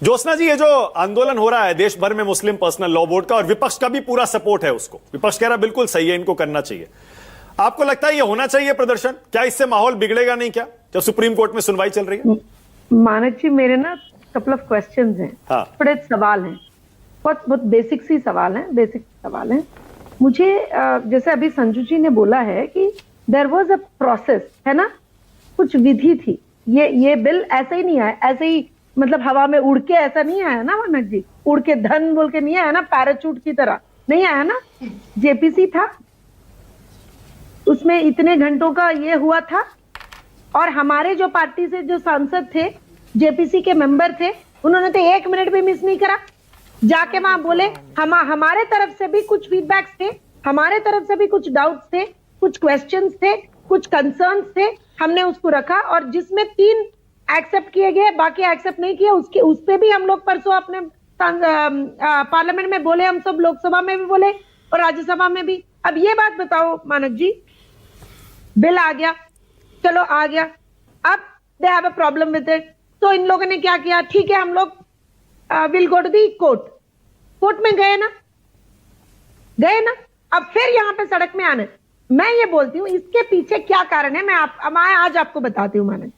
ज्योत्सना जी, ये जो आंदोलन हो रहा है देश भर में मुस्लिम पर्सनल लॉ बोर्ड का, और विपक्ष का भी पूरा सपोर्ट है उसको, विपक्ष कह रहा बिल्कुल सही है, इनको करना चाहिए। आपको लगता है ये होना चाहिए प्रदर्शन? क्या इससे माहौल बिगड़ेगा नहीं क्या, जब सुप्रीम कोर्ट में सुनवाई चल रही है? मानक जी, मेरे ना कपल ऑफ क्वेश्चंस हैं। हाँ। थोड़े सवाल हैं, बहुत बेसिक सी सवाल हैं, बेसिक सवाल हैं। मुझे जैसे अभी संजू जी ने बोला है कि देयर वाज अ प्रोसेस, है ना, कुछ विधि थी। ये बिल ऐसे ही नहीं आया, ऐसे ही मतलब हवा में उड़ के ऐसा नहीं आया ना मानक जी, उड़ के धन बोल के नहीं आया ना, पैराचूट की तरह नहीं आया ना। जेपीसी था, उसमें इतने घंटों का ये हुआ था, और हमारे जो पार्टी से जो सांसद थे, जेपीसी के मेंबर थे, उन्होंने तो 1 मिनट भी मिस नहीं करा, जाके वहां बोले। हमारे तरफ से भी कुछ फीडबैक्स थे, हमारे तरफ से भी कुछ डाउट्स थे, कुछ क्वेश्चंस थे, कुछ कंसर्न्स थे, हमने उसको रखा, और जिसमें 3 एक्सेप्ट किए गए, बाकी एक्सेप्ट नहीं किए, उस पे भी हम लोग परसों अपने पार्लियामेंट में बोले, हम सब लोकसभा में भी बोले और राज्यसभा में भी। अब ये बात बताओ मानक जी, बिल आ गया, चलो आ गया, अब they have a problem with it, तो इन लोगों ने क्या किया, ठीक है हम लोग will go to the court में गए ना, अब फिर यहाँ पे सड़क में आना। मैं ये बोलती हूँ इसके पीछे क्या कारण है, मैं आज आपको बताती हूँ। मानक,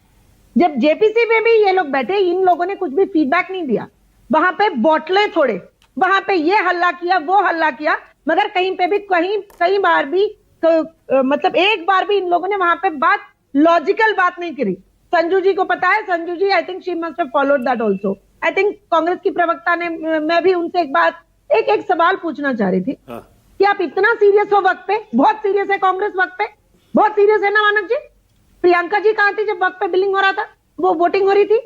जब जेपीसी में भी ये लोग बैठे, इन लोगों ने कुछ भी फीडबैक नहीं दिया, वहां पे बोतलें छोड़े, वहां पे ये हल्ला किया, वो हल्ला किया, मगर कहीं पे भी कई बार भी मतलब एक बार भी इन लोगों ने वहां पे लॉजिकल बात नहीं करी। संजू जी को पता है, Sanju ji I think she must have followed that also. I think Congress की प्रवक्ता ने, मैं भी उनसे एक सवाल पूछना चाह रही थी कि आप इतना सीरियस हो वक्त पे, बहुत सीरियस है कांग्रेस वक्त पे, बहुत सीरियस है ना मानक जी। प्रियंका जी कहां थी जब वक्त पे बिलिंग हो रहा था, वो वोटिंग हो रही थी,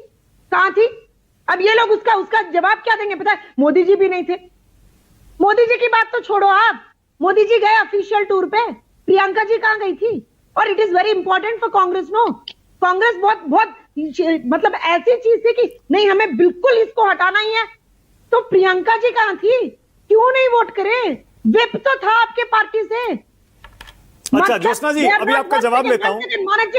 कहां थी? अब ये लोग उसका जवाब क्या देंगे? पता है, मोदी जी भी नहीं थे। मोदी जी की बात तो छोड़ो आप, मोदी जी गए ऑफिशियल टूर पे, प्रियंका जी कहां गई थी? और it is very important for Congress, no, Congress बहुत मतलब ऐसी चीज थी कि नहीं, हमें बिल्कुल इसको हटाना ही है। तो प्रियंका जी कहां थी? क्यों नहीं वोट करे? विप तो था आपके पार्टी से। अच्छा ज्योत्सना जी, अभी आपका जवाब लेता हूं। मानक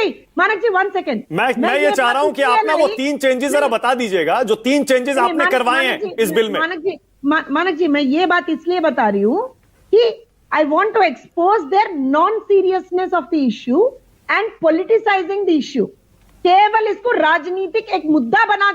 जी 1 सेकेंड, मैं ये चाह रहा हूं कि आप ना वो 3 चेंजेस जरा बता दीजिएगा, जो 3 चेंजेस आपने करवाए हैं इस बिल में। मानक जी, मैं ये बात इसलिए बता रही हूं कि I want to expose their non seriousness of the issue and politicising the issue. केवल इसको राजनीतिक एक मुद्दा बनाना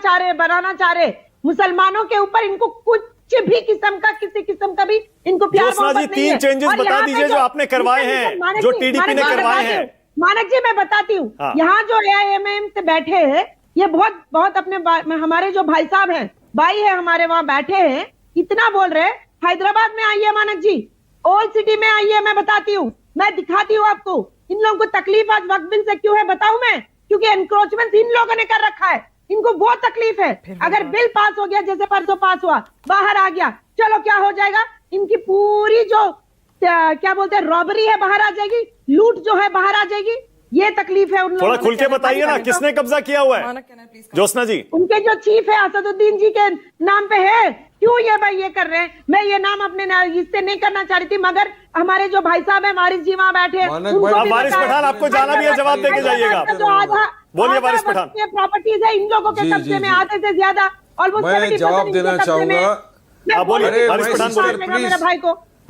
चाह रहे मुसलमानों के ऊपर, इनको कुछ भी किस्म का, किसी किस्म का भी इनको प्यार मोहब्बत नहीं है। 3 चेंजेस बता दीजिए जो आपने करवाए हैं, जो टीडीपी ने करवाए हैं। मानक जी मैं बताती हूँ, यहाँ जो एआईएमआईएम से बैठे हैं, ये बहुत अपने हमारे जो भाई साहब हैं, भाई है हमारे, वहां बैठे हैं, इतना बोल रहे हैं। हैदराबाद में आइए मानक जी, ओल्ड सिटी में आइए, मैं बताती हूँ, मैं दिखाती हूँ आपको इन लोगों को तकलीफ आज वक्फ बिल से क्यों है, बताऊं मैं? क्योंकि एनक्रोचमेंट इन लोगों ने कर रखा है, इनको बहुत तकलीफ है। अगर बिल पास हो गया, जैसे परसों पास हुआ, बाहर आ गया, चलो क्या हो जाएगा, इनकी पूरी जो क्या बोलते हैं रॉबरी है बाहर आ जाएगी, लूट जो है बाहर आ जाएगी। ये तकलीफ है उन लोगों को। थोड़ा खुल के बताइए ना, किसने कब्जा किया हुआ है ज्योत्सना जी? उनके जो चीफ है असदुद्दीन जी के नाम पे है। क्यों ये भाई ये कर रहे हैं? मैं ये नाम अपने इससे नहीं करना चाह रही थी, मगर हमारे जो भाई साहब है वारिस जी वहां बैठे हैं। वारिस पठान, आपको जाना भी है, जवाब देके जाइएगा। बोलिए वारिस पठान। प्रॉपर्टीज है इन लोगों के कब्जे में, आधे से ज्यादा, ऑलमोस्ट मैं जवाब देना चाहूंगा। बोलिए वारिस पठान, बोलिए मेरे भाई को